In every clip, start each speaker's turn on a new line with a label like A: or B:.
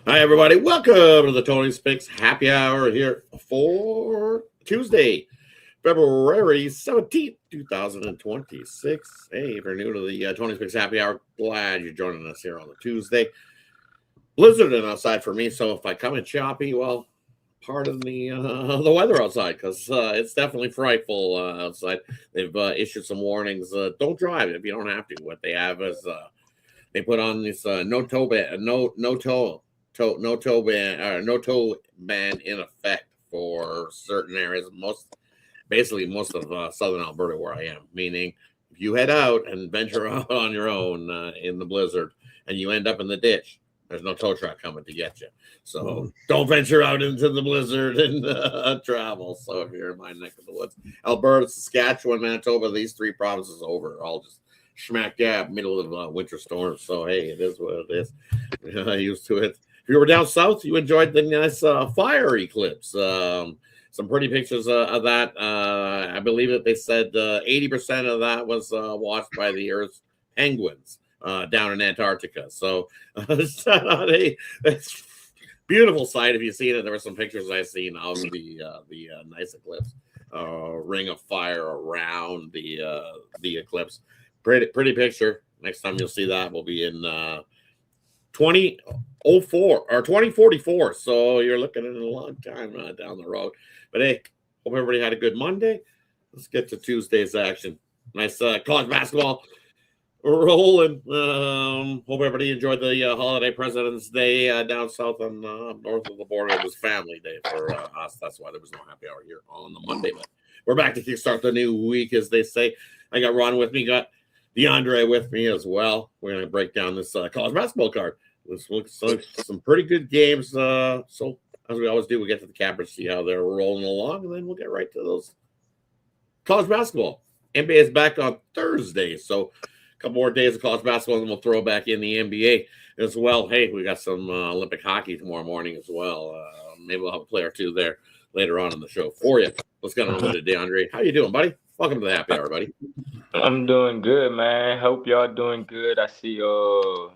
A: Hi, everybody. Welcome to the Tony's Picks Happy Hour here for Tuesday, February 17th, 2026. Hey, if you're new to the Tony's Picks Happy Hour, glad you're joining us here on the Tuesday. Blizzard and outside for me, so if I come in choppy, well, pardon the weather outside because it's definitely frightful outside. They've issued some warnings. Don't drive if you don't have to. What they have is they put on this no tow ban in effect for certain areas. Most of southern Alberta where I am. Meaning, if you head out and venture out on your own in the blizzard and you end up in the ditch, there's no tow truck coming to get you. So don't venture out into the blizzard and travel. So if you're in my neck of the woods, Alberta, Saskatchewan, Manitoba, these three provinces over, all just smack dab middle of winter storms. So hey, it is what it is. Used to it. If you were down south, you enjoyed the nice fire eclipse. Some pretty pictures of that. I believe that they said 80% of that was watched by the Earth's penguins down in Antarctica. So it's not a beautiful sight. If you've seen it, there were some pictures I've seen of the nice eclipse, ring of fire around the eclipse. Pretty picture. Next time you'll see that will be in 2004 or 2044. So you're looking at a long time down the road. But hey, hope everybody had a good Monday. Let's get to Tuesday's action. Nice college basketball rolling. Hope everybody enjoyed the holiday President's Day down south and north of the border. It was family day for us. That's why there was no happy hour here on the Monday. But we're back to kickstart the new week, as they say. I got Ron with me, got DeAndre with me as well. We're going to break down this college basketball card. This looks like some pretty good games. So as we always do, we get to the cappers, see how they're rolling along, and then we'll get right to those college basketball. NBA is back on Thursday, so a couple more days of college basketball, and we'll throw back in the NBA as well. Hey, we got some Olympic hockey tomorrow morning as well. Maybe we'll have a player or two there later on in the show for you. Let's get on with it, DeAndre. How you doing, buddy? Welcome to the happy hour, buddy.
B: I'm doing good, man. Hope y'all doing good. I see Mr.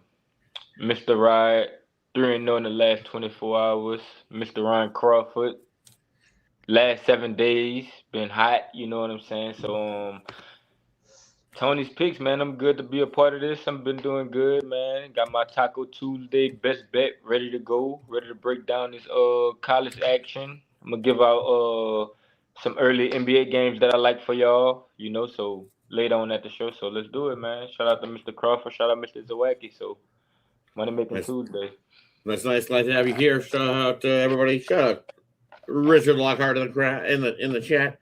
B: Ryan 3-0 in the last 24 hours. Mr. Ryan Crawford, last 7 days, been hot, you know what I'm saying? So Tony's Picks, man, I'm good to be a part of this. I've been doing good, man. Got my Taco Tuesday best bet ready to go, ready to break down this college action. I'm gonna give out some early NBA games that I like for y'all, so later on at the show. So let's do it, man. Shout out to Mr. Crawford, shout out Mr. Zawacky. So Money Making Tuesday.
A: That's nice. Glad to have you here. Shout out to everybody. Shout out Richard Lockhart in the chat.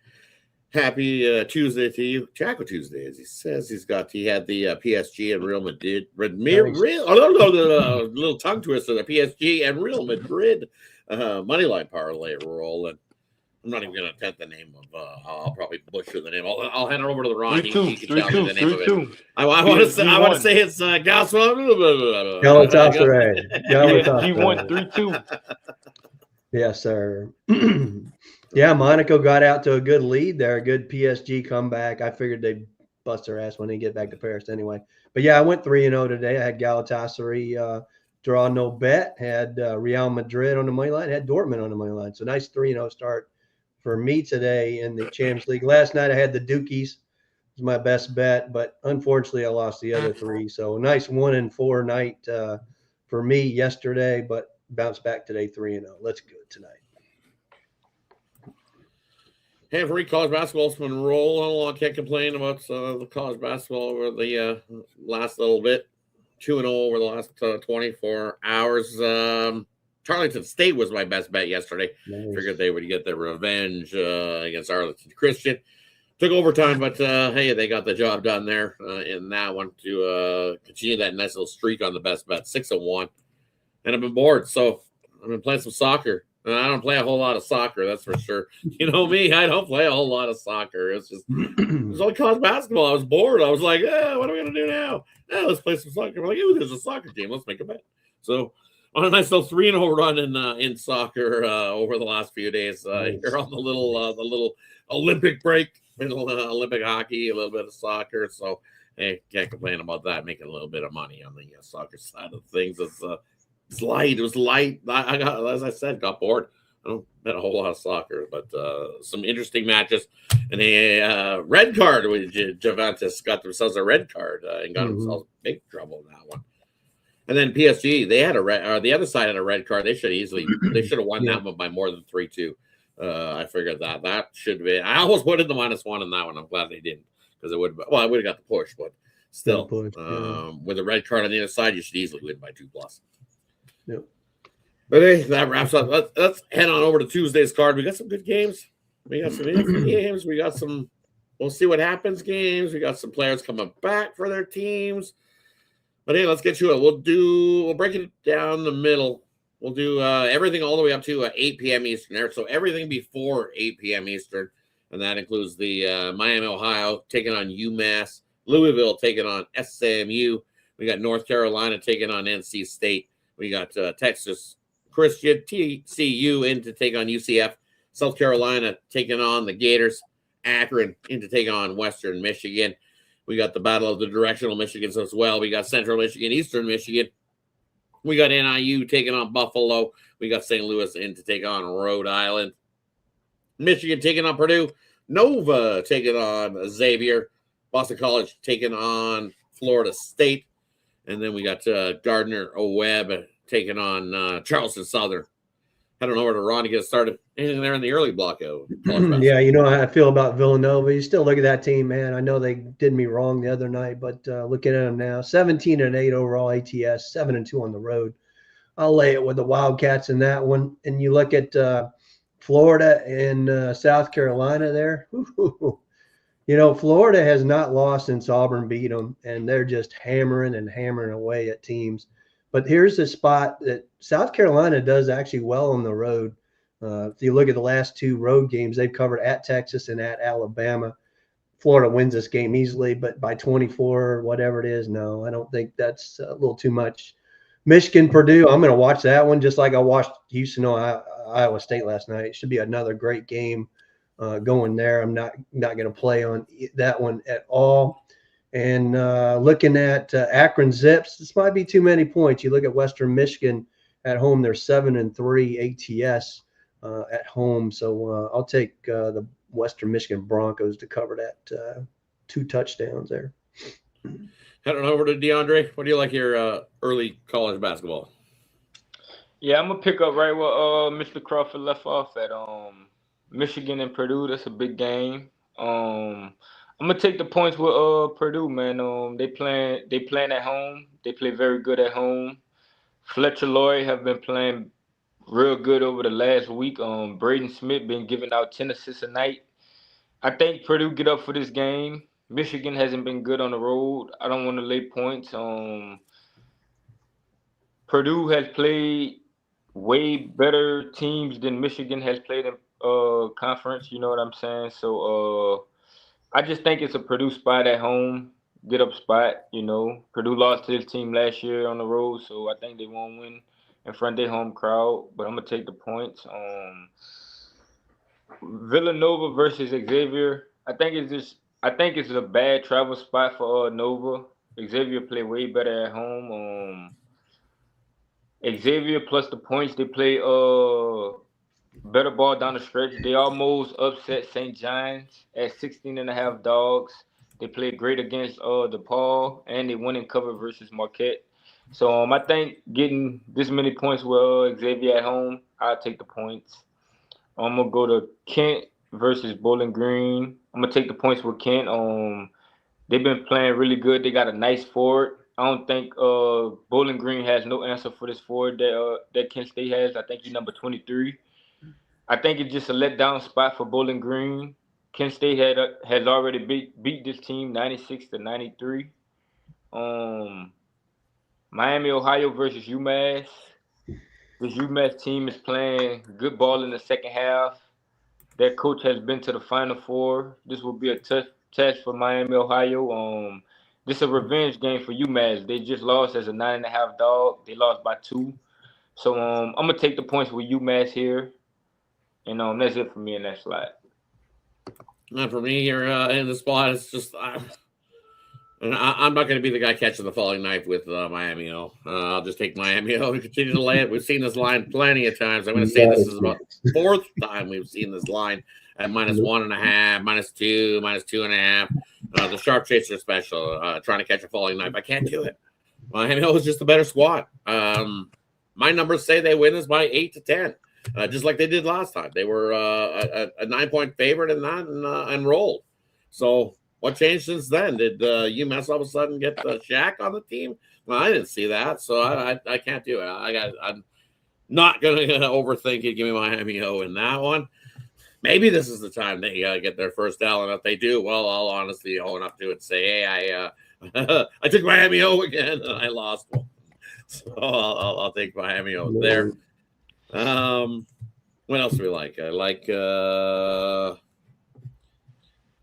A: Happy Tuesday to you. Taco Tuesday, as he says. He had the PSG and Real Madrid. Little tongue twister. The PSG and Real Madrid moneyline parlay rolling. I'm not even going to attempt the name of. I'll probably butcher the name. I'll hand it over to the Ron. He can tell me the name of it. I want to say it's
C: Galatasaray.
B: G1 3-2.
C: Yes, sir. Yeah, Monaco got out to a good lead there. A good PSG comeback. I figured they'd bust their ass when they get back to Paris anyway. But yeah, I went 3-0 today. I had Galatasaray draw no bet. Had Real Madrid on the money line. Had Dortmund on the money line. So nice 3-0 start for me today in the Champions League. Last night I had the Dukies. It was my best bet, but unfortunately I lost the other three. So nice 1-4 night for me yesterday, but bounce back today 3-0. Let's go tonight.
A: Hey, for college basketball's been rolling along. Can't complain about the college basketball over the last little bit. 2-0 over the last 24 hours. Tarleton State was my best bet yesterday. Nice. Figured they would get their revenge against Arlington Christian. Took overtime, but hey, they got the job done there in that one to continue that nice little streak on the best bet, 6-1. And I've been bored, so I've been playing some soccer. And I don't play a whole lot of soccer, that's for sure. You know me, I don't play a whole lot of soccer. It's just it was only college basketball. I was bored. I was like, what are we gonna do now? Let's play some soccer. I'm like, there's a soccer game. Let's make a bet. So on a nice little 3-0 run in soccer over the last few days. Here on the little Olympic break, Olympic hockey, a little bit of soccer. So hey, can't complain about that. Making a little bit of money on the soccer side of things. It's It's light. It was light. I got, as I said, got bored. I don't bet a whole lot of soccer, but some interesting matches. And a red card with Juventus got themselves a red card and got themselves big trouble in that one. And then PSG, they had a red. The other side had a red card. They should have won that one by more than 3-2. I figured that should be. I almost put in the -1 in that one. I'm glad they didn't because it would. Well, I would have got the push, but still, with a red card on the other side, you should easily win by 2+.
C: Yep.
A: But hey, that wraps up. Let's head on over to Tuesday's card. We got some good games. We got some games. We got some. We'll see what happens. Games. We got some players coming back for their teams. But hey, let's get to it. We'll break it down the middle. We'll do everything all the way up to 8 p.m. Eastern there. So everything before 8 p.m. Eastern, and that includes the Miami, Ohio taking on UMass, Louisville taking on SMU. We got North Carolina taking on NC State. We got Texas Christian TCU in to take on UCF. South Carolina taking on the Gators. Akron in to take on Western Michigan. We got the Battle of the Directional Michigans as well. We got Central Michigan, Eastern Michigan. We got NIU taking on Buffalo. We got St. Louis in to take on Rhode Island. Michigan taking on Purdue. Nova taking on Xavier. Boston College taking on Florida State. And then we got Gardner-Webb taking on Charleston Southern. I don't know where to run to get started. Anything there in the early block of
C: yeah, you know how I feel about Villanova. You still look at that team, man. I know they did me wrong the other night, but looking at them now, 17-8 overall ATS, 7-2 on the road. I'll lay it with the Wildcats in that one. And you look at Florida and South Carolina there. You know, Florida has not lost since Auburn beat them, and they're just hammering away at teams. But here's the spot that South Carolina does actually well on the road. If you look at the last 2 road games, they've covered at Texas and at Alabama. Florida wins this game easily, but by 24 or whatever it is, no, I don't think that's a little too much. Michigan, Purdue, I'm going to watch that one just like I watched Houston, Iowa State last night. It should be another great game going there. I'm not going to play on that one at all. And looking at Akron Zips, this might be too many points. You look at Western Michigan at home; they're 7-3 ATS at home. So I'll take the Western Michigan Broncos to cover that 2 touchdowns there.
A: Heading over to DeAndre. What do you like your early college basketball?
B: Yeah, I'm gonna pick up right where Mr. Crawford left off at Michigan and Purdue. That's a big game. I'm gonna take the points with Purdue, man. They playing at home. They play very good at home. Fletcher Lloyd have been playing real good over the last week. Braden Smith been giving out 10 assists a night. I think Purdue get up for this game. Michigan hasn't been good on the road. I don't want to lay points. Purdue has played way better teams than Michigan has played in conference. You know what I'm saying? So I just think it's a Purdue spot at home, get up spot. You know, Purdue lost to this team last year on the road, so I think they won't win in front of their home crowd. But I'm gonna take the points. Villanova versus Xavier. I think it's a bad travel spot for Nova. Xavier play way better at home. Xavier plus the points, they play better ball down the stretch. They almost upset St. John's at 16.5 dogs. They played great against DePaul, and they won in cover versus Marquette. So I think getting this many points with Xavier at home, I'll take the points. I'm gonna go to Kent versus Bowling Green. I'm gonna take the points with Kent. They've been playing really good. They got a nice forward. I don't think Bowling Green has no answer for this forward that Kent State has. I think he's number 23. I think it's just a letdown spot for Bowling Green. Kent State has already beat this team 96-93. Miami, Ohio versus UMass. This UMass team is playing good ball in the second half. Their coach has been to the Final Four. This will be a tough test for Miami, Ohio. This is a revenge game for UMass. They just lost as a 9.5 dog. They lost by 2. So I'm gonna take the points with UMass here. And that's it for me in that slot.
A: Not for me here in the spot. It's just And I'm not going to be the guy catching the falling knife with Miami. I'll just take Miami and continue to lay it. We've seen this line plenty of times. I'm going to say this is about the fourth time we've seen this line at -1.5, -2, -2.5. The sharp chaser special, trying to catch a falling knife. I can't do it. Miami is just a better squad. My numbers say they win this by 8 to 10, just like they did last time. They were a 9-point favorite in that and rolled. So what changed since then? Did UMass all of a sudden get the Shaq on the team? Well, I didn't see that, so I can't do it. I'm not going to overthink it. Give me Miami O in that one. Maybe this is the time they get their first L, and if they do, well, I'll honestly own up to it and say, hey, I took Miami O again, and I lost one. So I'll take Miami O there. What else do we like? I like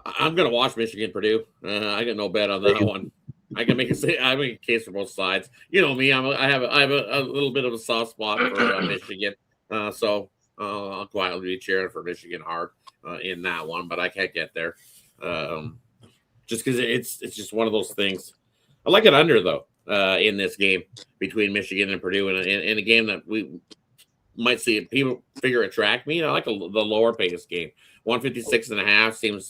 A: I'm going to watch Michigan Purdue. I got no bet on that one. I can make a case for both sides. You know me. I have a little bit of a soft spot for Michigan. So I'll quietly be cheering for Michigan hard in that one, but I can't get there. Just because it's just one of those things. I like it under though in this game between Michigan and Purdue, in a game that we might see people figure a track meet. I like the lower pace game. 156.5 seems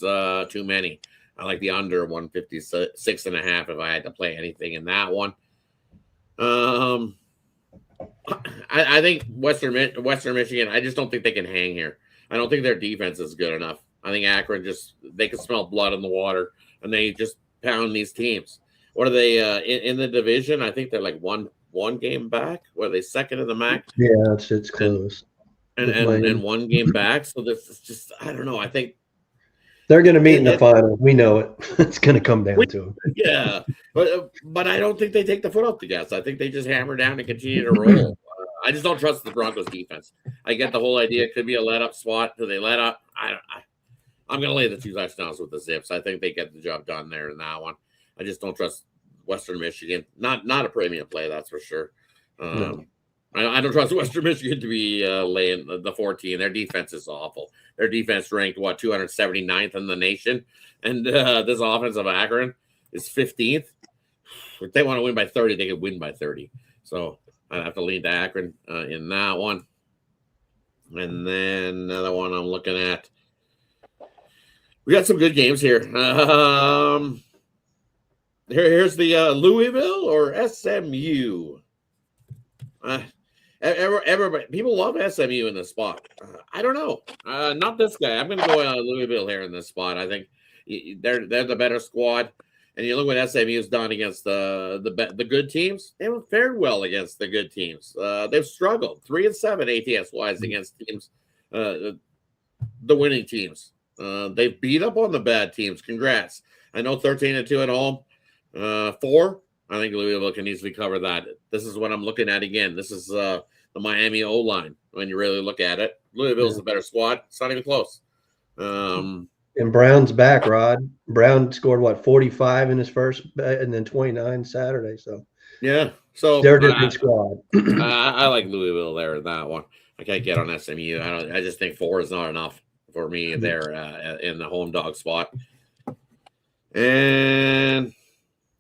A: too many. I like the under 156.5 if I had to play anything in that one. I think Western Michigan, I just don't think they can hang here. I don't think their defense is good enough. I think Akron they can smell blood in the water, and they just pound these teams. What are they in the division? I think they're like one game back. What are they, second in the MAC?
C: Yeah, it's close.
A: And 1 game back. So this is just, I don't know. I think
C: they're going to meet in the final. We know it. It's going to come down to it.
A: Yeah, but I don't think they take the foot off the gas. I think they just hammer down and continue to roll. I just don't trust the Broncos defense. I get the whole idea. It could be a let up spot. Do they let up? I'm going to lay the 2 touchdowns with the Zips. I think they get the job done there in that one. I just don't trust Western Michigan. Not a premium play, that's for sure. No. I don't trust Western Michigan to be laying the 14. Their defense is awful. Their defense ranked, 279th in the nation? And this offense of Akron is 15th. If they want to win by 30, they could win by 30. So I'd have to lean to Akron in that one. And then another one I'm looking at. We got some good games here. Here's the Louisville or SMU. Everybody, people love SMU in this spot. I don't know. Not this guy. I'm going to go Louisville here in this spot. I think they're the better squad. And you look what SMU's done against the good teams. They haven't fared well against the good teams. They've struggled 3-7 ATS wise against teams, the winning teams. They've beat up on the bad teams. Congrats. I know 13-2 at home. 4. I think Louisville can easily cover that. This is what I'm looking at again. This is the Miami O-line when you really look at it. Louisville's a better squad. It's not even close.
C: And Brown's back, Rod. Brown scored 45 in his first, and then 29 Saturday. So
A: yeah, so
C: they're a different squad.
A: I like Louisville there in that one. I can't get on SMU. I just think 4 is not enough for me there in the home dog spot. And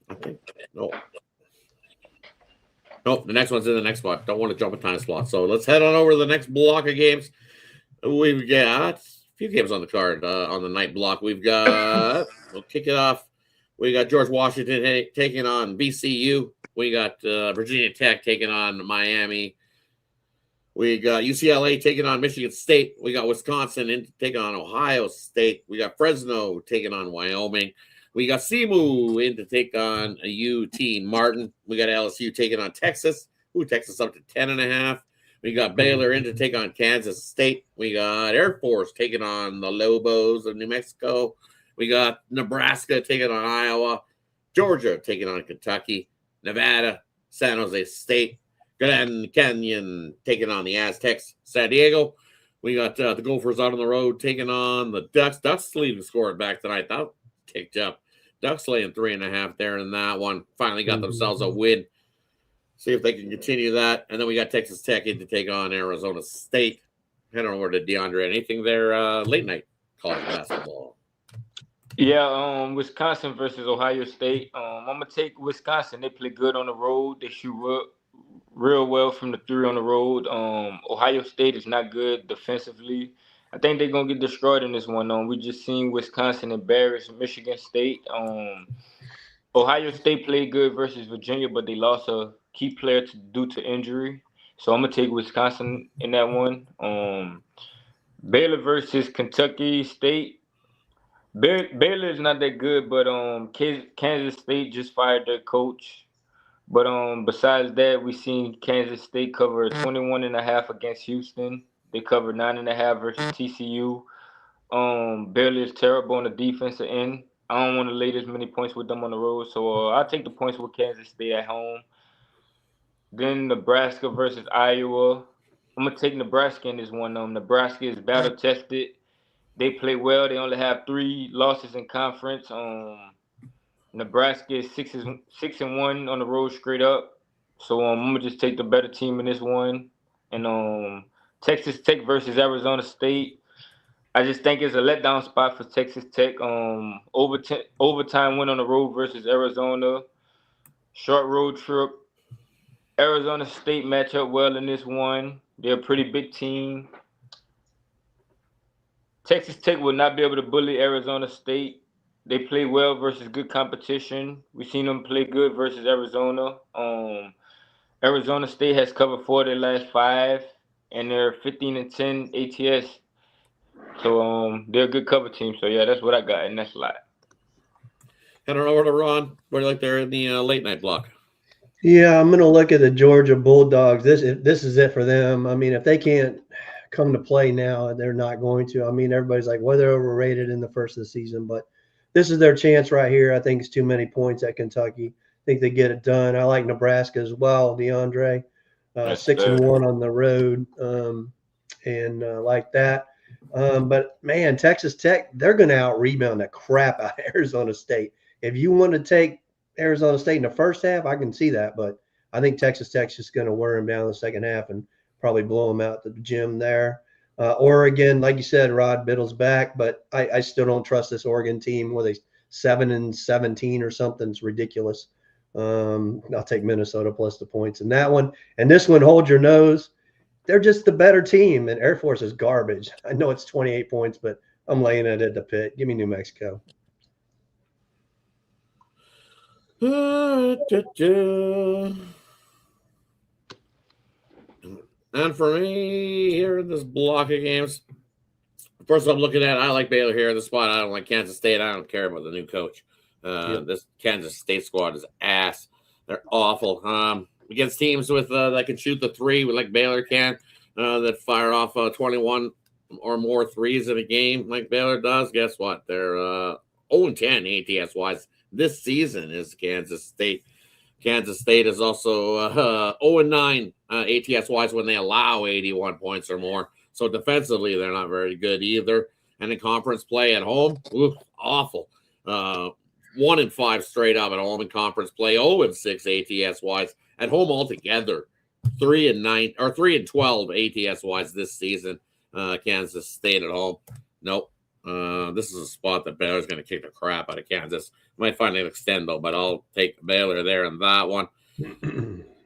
A: I think nope, the next one's in the next spot. Don't want to jump a time slot. So let's head on over to the next block of games. We've got a few games on the card on the night block. We'll kick it off. We got George Washington taking on VCU. We got Virginia Tech taking on Miami. We got UCLA taking on Michigan State. We got Wisconsin taking on Ohio State. We got Fresno taking on Wyoming. We got SEMO in to take on UT Martin. We got LSU taking on Texas. Texas up to 10.5. We got Baylor in to take on Kansas State. We got Air Force taking on the Lobos of New Mexico. We got Nebraska taking on Iowa. Georgia taking on Kentucky. Nevada, San Jose State. Grand Canyon taking on the Aztecs. San Diego. We got the Gophers out on the road taking on the Ducks. Ducks leading scored back tonight. That ticked up. Ducks laying 3.5 there in that one. Finally got themselves a win. See if they can continue that. And then we got Texas Tech in to take on Arizona State. Head on over to DeAndre. Anything there late night college basketball?
B: Yeah, Wisconsin versus Ohio State. I'm gonna take Wisconsin. They play good on the road. They shoot real well from the three on the road. Ohio State is not good defensively. I think they're gonna get destroyed in this one. We just seen Wisconsin embarrass Michigan State. Ohio State played good versus Virginia, but they lost a key player due to injury. So I'm gonna take Wisconsin in that one. Baylor versus Kentucky State. Baylor is not that good, but Kansas State just fired their coach. But besides that, we seen Kansas State cover 21.5 against Houston. They covered 9.5 versus TCU. Baylor is terrible on the defensive end. I don't want to lay this many points with them on the road, so I'll take the points with Kansas State at home. Then Nebraska versus Iowa. I'm gonna take Nebraska in this one. Nebraska is battle tested. They play well. They only have 3 losses in conference. Nebraska is 6-1 on the road straight up. So I'm gonna just take the better team in this one. And Texas Tech versus Arizona State. I just think it's a letdown spot for Texas Tech. Overtime win on the road versus Arizona. Short road trip. Arizona State match up well in this one. They're a pretty big team. Texas Tech will not be able to bully Arizona State. They play well versus good competition. We've seen them play good versus Arizona. Arizona State has covered 4 of their last 5, and they're 15-10 ATS. So they're a good cover team. So yeah, that's what I got in that slot.
A: Head on over to Ron. Where like they're in the late night block.
C: Yeah, I'm going to look at the Georgia Bulldogs. This is it for them. I mean, if they can't come to play now, they're not going to. I mean, everybody's like, well, they're overrated in the first of the season, but this is their chance right here. I think it's too many points at Kentucky. I think they get it done. I like Nebraska as well, DeAndre. 6-1 on the road, and like that. But man, Texas Tech, they're going to out-rebound the crap out of Arizona State. If you want to take Arizona State in the first half, I can see that, but I think Texas Tech's just going to wear them down in the second half and probably blow them out to the gym there. Oregon, like you said, Rod Biddle's back, but I still don't trust this Oregon team. Were they 7-17 or something? It's ridiculous. I'll take Minnesota plus the points in that one. And this one, hold your nose. They're just the better team, and Air Force is garbage. I know it's 28 points, but I'm laying it at the pit. Give me New Mexico.
A: And for me, here in this block of games, first I'm looking at, I like Baylor here in the spot. I don't like Kansas State. I don't care about the new coach. This Kansas State squad is ass. They're awful. Against teams with that can shoot the three, like Baylor can, that fire off 21 or more threes in a game, like Baylor does. Guess what? They're 0-10 ATS wise this season. Is Kansas State. Kansas State is also 0-9 ATS wise when they allow 81 points or more. So defensively, they're not very good either. And in conference play at home, awful. 1-5 straight up at home in conference play. 0-6 ATS wise at home altogether. 3-9 or 3-12 ATS wise this season. Kansas State at home. Nope. This is a spot that Baylor's going to kick the crap out of Kansas. Might find an extendo, but I'll take Baylor there in that one.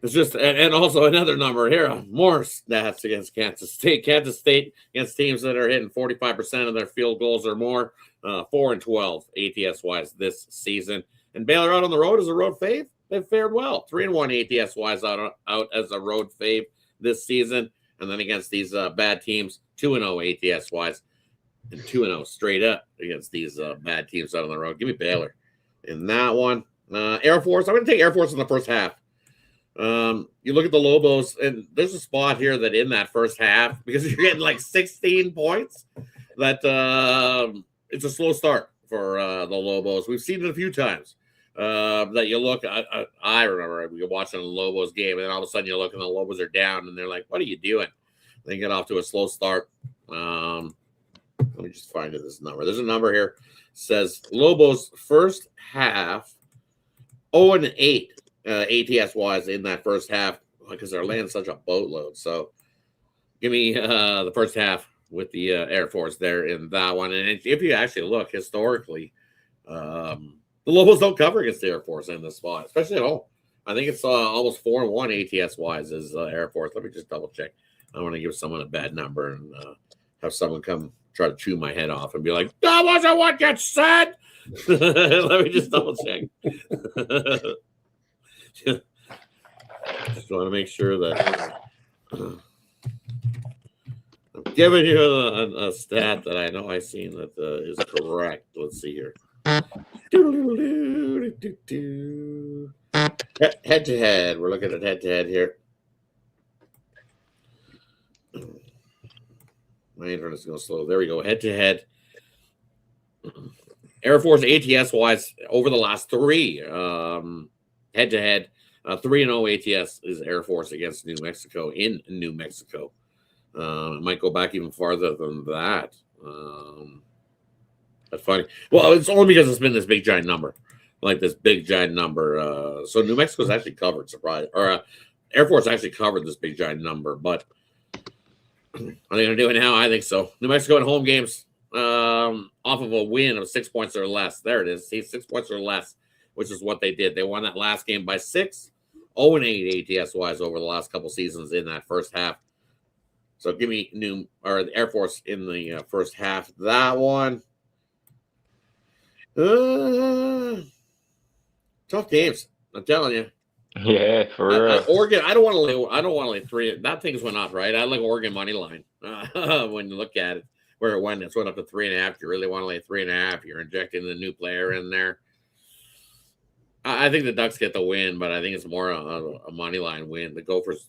A: It's just, and also another number here, more stats against Kansas State. Kansas State against teams that are hitting 45% of their field goals or more, 4-12 ATS wise this season. And Baylor out on the road as a road fave. They've fared well, 3-1 ATS wise out as a road fave this season. And then against these bad teams, 2-0 ATS wise. And 2-0 straight up against these bad teams out on the road. Give me Baylor in that one. Air Force, I'm going to take Air Force in the first half. You look at the Lobos, and there's a spot here that in that first half, because you're getting like 16 points, that it's a slow start for the Lobos. We've seen it a few times. That you look, I remember we were watching the Lobos game, and then all of a sudden you look and the Lobos are down, and they're like, what are you doing? They get off to a slow start. Let me just find this number. There's a number here. It says Lobos first half 0-8 ATS wise in that first half because they're laying such a boatload. So give me the first half with the Air Force there in that one. And if you actually look historically The Lobos don't cover against the Air Force in this spot, especially at home. I think it's almost 4-1 ATS wise as Air Force. Let me just double check. I don't want to give someone a bad number and have someone come try to chew my head off and be like, "That wasn't what you said." Let me just double check. Just want to make sure that I'm giving you a stat that I know I've seen that is correct. Let's see here. Head to head. We're looking at head to head here. My internet's going slow. There we go. Head to head. Air Force ATS wise over the last three head to head. 3-0 ATS is Air Force against New Mexico in New Mexico. It might go back even farther than that. That's funny. Well, it's only because it's been this big giant number, like this big giant number. So New Mexico's actually covered. Surprise, or Air Force actually covered this big giant number. But are they going to do it now? I think so. New Mexico in home games off of a win of 6 points or less. There it is. See, 6 points or less, which is what they did. They won that last game by 6. 0-8 ATS wise over the last couple seasons in that first half. So give me the Air Force in the first half. That one. Tough games. I'm telling you.
B: Yeah, for real.
A: Oregon. I don't want to lay 3. That thing's went up, right? I like Oregon money line when you look at it. Where it went, it's went up to 3.5. You really want to lay 3.5. You're injecting the new player in there. I think the Ducks get the win, but I think it's more a money line win. The Gophers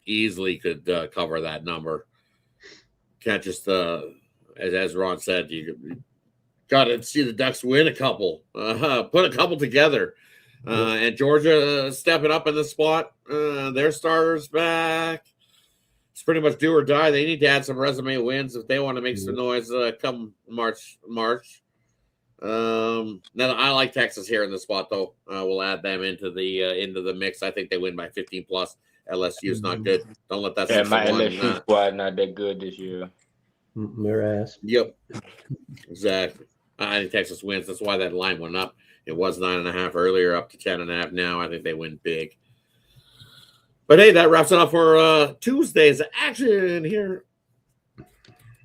A: easily could cover that number. Can't just, as Ron said, you got to see the Ducks win a couple, put a couple together. And Georgia stepping up in the spot. Their starters back. It's pretty much do or die. They need to add some resume wins if they want to make some noise come March. Now I like Texas here in the spot though. We'll add them into the mix. I think they win by 15 plus. LSU's not good. Don't let that.
B: Yeah, my LSU squad not that good this year.
C: Their ass.
A: Yep, exactly. I think Texas wins. That's why that line went up. It was 9.5 earlier, up to 10.5 now. I think they win big. But hey, that wraps it up for Tuesday's action here.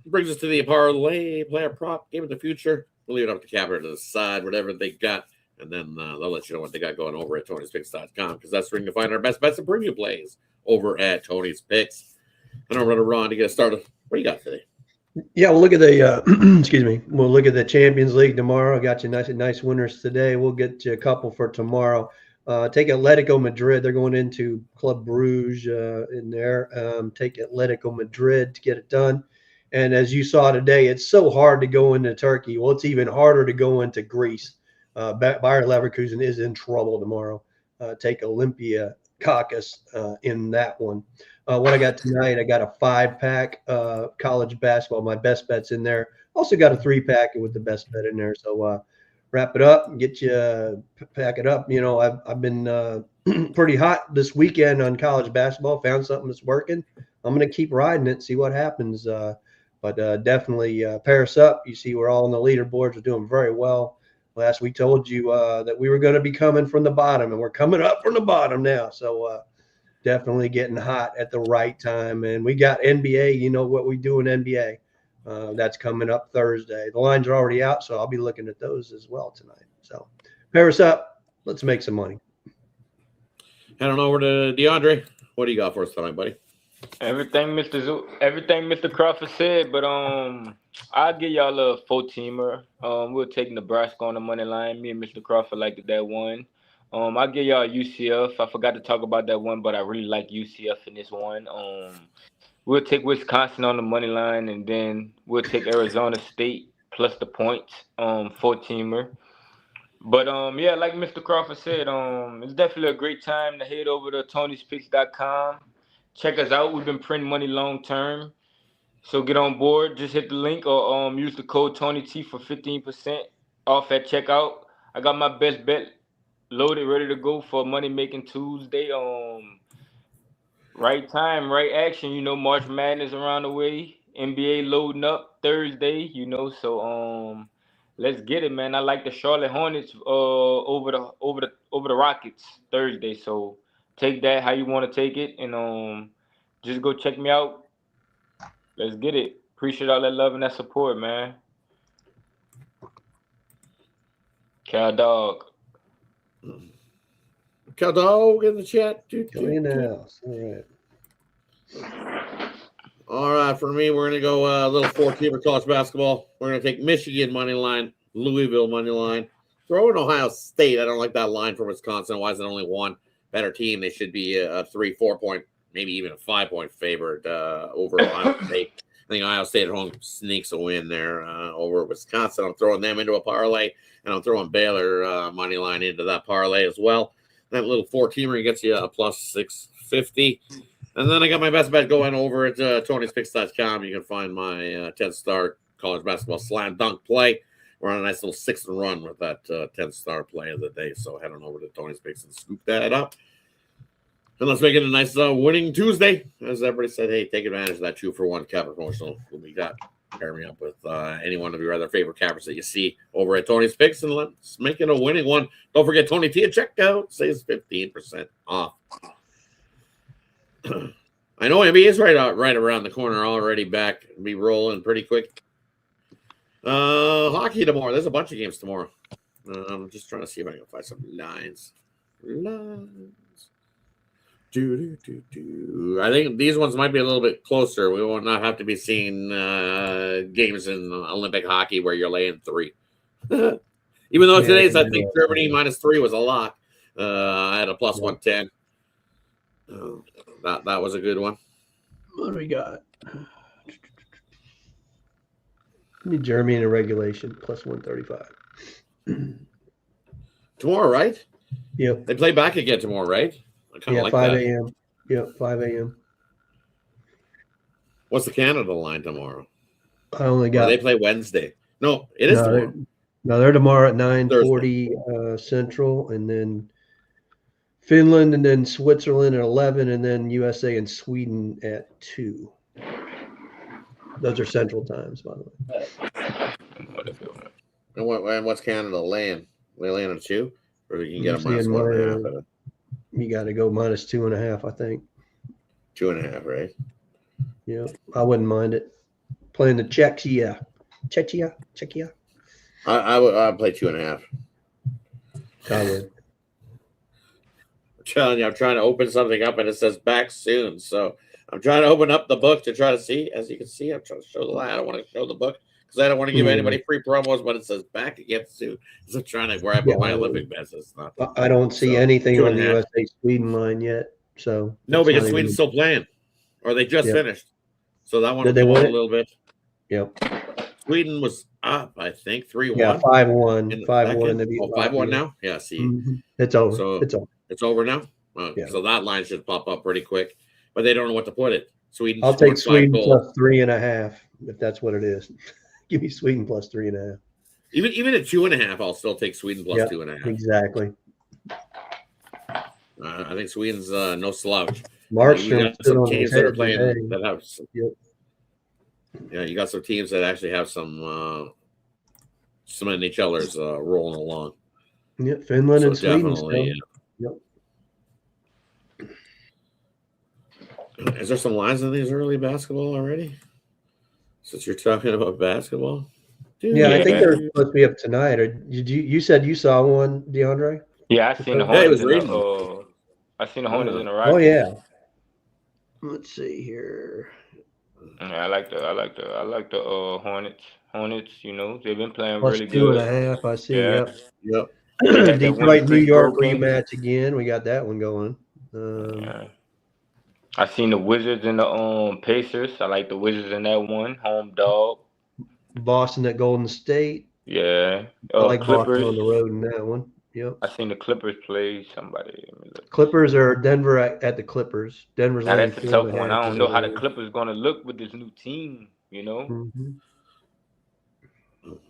A: Brings us to the parlay player prop game of the future. We'll leave it up to Capper to decide whatever they got, and then they'll let you know what they got going over at Tony'sPicks.com because that's where you can find our best bets and preview plays over at Tony's Picks. And I'm going to run to get started. What do you got today?
C: Yeah, we'll look at the excuse me. We'll look at the Champions League tomorrow. I got you nice winners today. We'll get you a couple for tomorrow. Take Atletico Madrid. They're going into Club Bruges in there. Take Atletico Madrid to get it done. And as you saw today, it's so hard to go into Turkey. Well, it's even harder to go into Greece. Bayer Leverkusen is in trouble tomorrow. Take Olympia Caucus in that one. What I got tonight, I got a 5-pack college basketball. My best bet's in there. Also got a 3-pack with the best bet in there. So wrap it up and get you pack it up. You know, I've been pretty hot this weekend on college basketball. Found something that's working. I'm going to keep riding it, see what happens. But definitely pair us up. You see, we're all on the leaderboards. We're doing very well. Last we told you that we were going to be coming from the bottom, and we're coming up from the bottom now. So definitely getting hot at the right time. And we got NBA. You know what we do in NBA. That's coming up Thursday. The lines are already out, so I'll be looking at those as well tonight. So pair us up. Let's make some money.
A: Head on over to DeAndre. What do you got for us tonight, buddy?
B: Everything Mr. Crawford said, but I'll give y'all a 4-teamer. We'll take Nebraska on the money line. Me and Mr. Crawford liked that one. I'll give y'all UCF. I forgot to talk about that one, but I really like UCF in this one. We'll take Wisconsin on the money line, and then we'll take Arizona State plus the points. 4-teamer. But yeah, like Mr. Crawford said, it's definitely a great time to head over to Tony'sPicks.com. Check us out. We've been printing money long term. So get on board. Just hit the link or use the code TonyT for 15% off at checkout. I got my best bet loaded, ready to go for Money Making Tuesday. Right time, right action. You know, March Madness around the way. NBA loading up Thursday, you know. So Let's get it, man. I like the Charlotte Hornets over the Rockets Thursday. So take that how you want to take it, and just go check me out. Let's get it. Appreciate all that love and that support, man. Cow dog.
A: Cow dog in the chat.
C: Join the house. All right.
A: All right, for me, we're going to go a little 4-teamer college basketball. We're going to take Michigan money line, Louisville money line. Throw in Ohio State. I don't like that line for Wisconsin. Why is it only one better team? They should be a 3-4 point, maybe even a 5-point favorite over Ohio State. I think Ohio State at home sneaks a win there over Wisconsin. I'm throwing them into a parlay, and I'm throwing Baylor money line into that parlay as well. That little 4-teamer gets you a plus 650. And then I got my best bet going over at Tony'sPicks.com. You can find my 10-star college basketball slam dunk play. We're on a nice little 6th run with that 10-star play of the day. So head on over to Tony's Picks and scoop that up. And let's make it a nice winning Tuesday. As everybody said, hey, take advantage of that 2-for-1 cap promotional we got. Pair me up with any one of your other favorite cappers that you see over at Tony's Picks, and let's make it a winning one. Don't forget Tony T at checkout. Saves 15% off. I know NBA is right around the corner already, back. Be rolling pretty quick. Hockey tomorrow. There's a bunch of games tomorrow. I'm just trying to see if I can find some lines. I think these ones might be a little bit closer. We will not have to be seeing games in Olympic hockey where you're laying 3. Even though today's, I think Germany -3 was a lock. I had a plus 110. That was a good one.
C: What do we got? Germany in a regulation plus 135.
A: Tomorrow, right?
C: Yep.
A: They play back again tomorrow, right? I kind of like
C: 5
A: that.
C: a.m. Yep, 5 a.m.
A: What's the Canada line tomorrow?
C: I only got.
A: They play Wednesday. No, it is tomorrow.
C: They're tomorrow at 9:40 Central, and then Finland, and then Switzerland at 11, and then USA and Sweden at 2. Those are Central times, by the way.
A: And what's Canada laying? They laying at 2, or you can get a -1.5.
C: You got to go -2.5, I think.
A: 2.5, right?
C: Yeah, I wouldn't mind it. Playing the Czechia.
A: I would play 2.5.
C: I would.
A: I'm telling you, I'm trying to open something up and it says back soon. So I'm trying to open up the book to try to see. As you can see, I'm trying to show the line. I don't want to show the book because I don't want to give anybody free promos, but it says back again soon. So I'm trying to where I put my Olympic bets. It's not.
C: I don't see anything on the USA Sweden line yet. So
A: no, because Sweden's still playing, or they just finished. So that one
C: did they win
A: a little bit.
C: Yep.
A: Sweden was up, I think, 3-1.
C: Yeah, 5-1. 5-1.
A: 5-1 now? Yeah, see.
C: Mm-hmm. It's over.
A: So it's over now?
C: Yeah.
A: So that line should pop up pretty quick. But they don't know what to put it. Sweden.
C: I'll take Sweden plus 3.5 if that's what it is. Give me Sweden plus 3.5.
A: Even at 2.5, I'll still take Sweden plus 2.5.
C: Exactly.
A: I think Sweden's no slouch.
C: Markstrom
A: some teams that are playing that have some,
C: Yep.
A: Yeah, you got some teams that actually have some NHLers rolling along.
C: Yep, Finland and Sweden.
A: Yep. Is there some lines in these early basketball already? Since you're talking about basketball?
C: Yeah, I think they're supposed to be up tonight. Or did you said you saw one, DeAndre?
B: Yeah, I seen the Hornets. I seen the Hornets in the Rockets.
C: Oh yeah. Let's see here.
B: Yeah, I like the Hornets. Hornets, you know, they've been playing really good.
C: 2.5, I see.
B: Yeah.
C: Yep. Detroit, New York rematch again. We got that one going.
B: I seen the Wizards and the Pacers. I like the Wizards in that one. Home dog.
C: Boston at Golden State.
B: Yeah.
C: I like
B: Clippers
C: Boston on the road in that one. Yep.
B: I seen the Clippers play somebody.
C: Clippers are Denver at the Clippers. Denver's
B: now that's a tough one. I don't know how the Clippers going to look with this new team, you know.
C: Mm-hmm.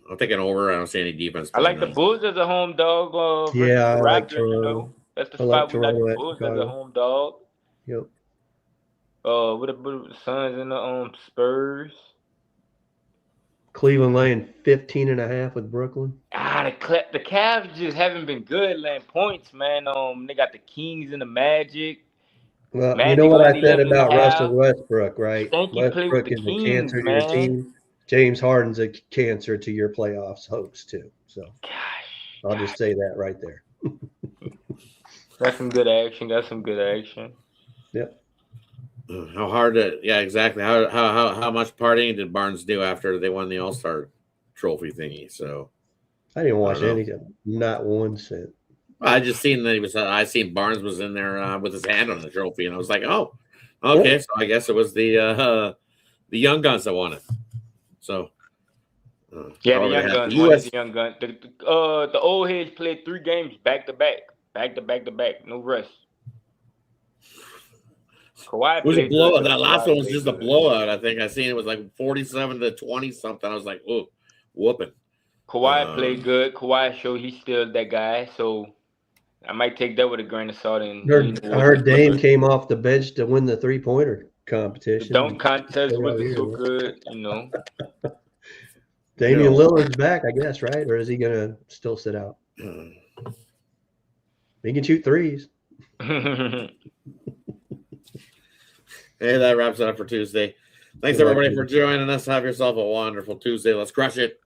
A: I'm taking over. I don't see any defense.
B: I like the Bulls as a home dog.
C: I
B: Raptors,
C: like
B: you know. That's the spot we like the Bulls as a home dog.
C: Yep.
B: What about the Suns and the Spurs?
C: Cleveland laying 15.5 with Brooklyn.
B: The Cavs just haven't been good laying points, man. They got the Kings and the Magic.
C: Well, you know
B: Magic
C: what I
B: under
C: said
B: 11 and a
C: about Russell
B: half.
C: Westbrook, right?
B: Stanky play with
C: Westbrook
B: the
C: is a
B: Kings,
C: cancer to your
B: man.
C: team. James Harden's a cancer to your playoffs hopes too. So I'll just say that right there.
B: Got some good action.
C: Yep.
A: How hard to exactly how much partying did Barnes do after they won the All-Star trophy thingy? So
C: I didn't watch anything, not 1 cent.
A: I just seen that I seen Barnes was in there with his hand on the trophy, and I was like, oh, okay. So I guess it was the young guns that won it. So
B: the young guns won it. The young gun. The old heads played 3 games back to back, no rest. Kawhi
A: it was a
B: played
A: blowout.
B: good.
A: That last
B: Kawhi
A: one was
B: played
A: just a
B: good.
A: blowout. I think I seen it was like 47-20 something. I was like, oh, whooping.
B: Kawhi played good. Kawhi showed he's still that guy. So I might take that with a grain of salt. And
C: I heard Dame came off the bench to win the 3-pointer competition.
B: The dunk contest wasn't so good,
C: Damian Lillard's back, I guess, right? Or is he gonna still sit out? He can shoot threes.
A: Hey, that wraps it up for Tuesday. Thanks everybody for joining us. Have yourself a wonderful Tuesday. Let's crush it.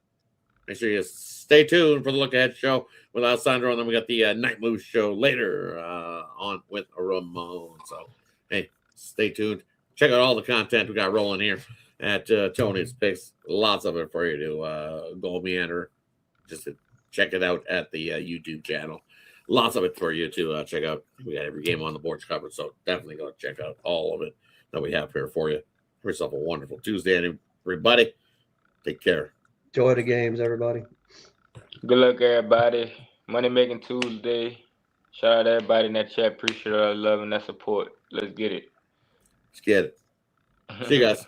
A: Make sure you stay tuned for the Look Ahead show with Alessandro, and then we got the Night Move show later on with Ramon. So, hey, stay tuned. Check out all the content we got rolling here at Tony's Picks. Lots of it for you to go meander. Just to check it out at the YouTube channel. Lots of it for you to check out. We got every game on the boards covered, so definitely go check out all of it that we have here for you. Have yourself a wonderful Tuesday, everybody. Take care.
C: Enjoy the games, everybody.
B: Good luck, everybody. Money Making Tuesday. Shout out to everybody in that chat. Appreciate our love and that support. Let's get it.
A: Let's get it. See you guys.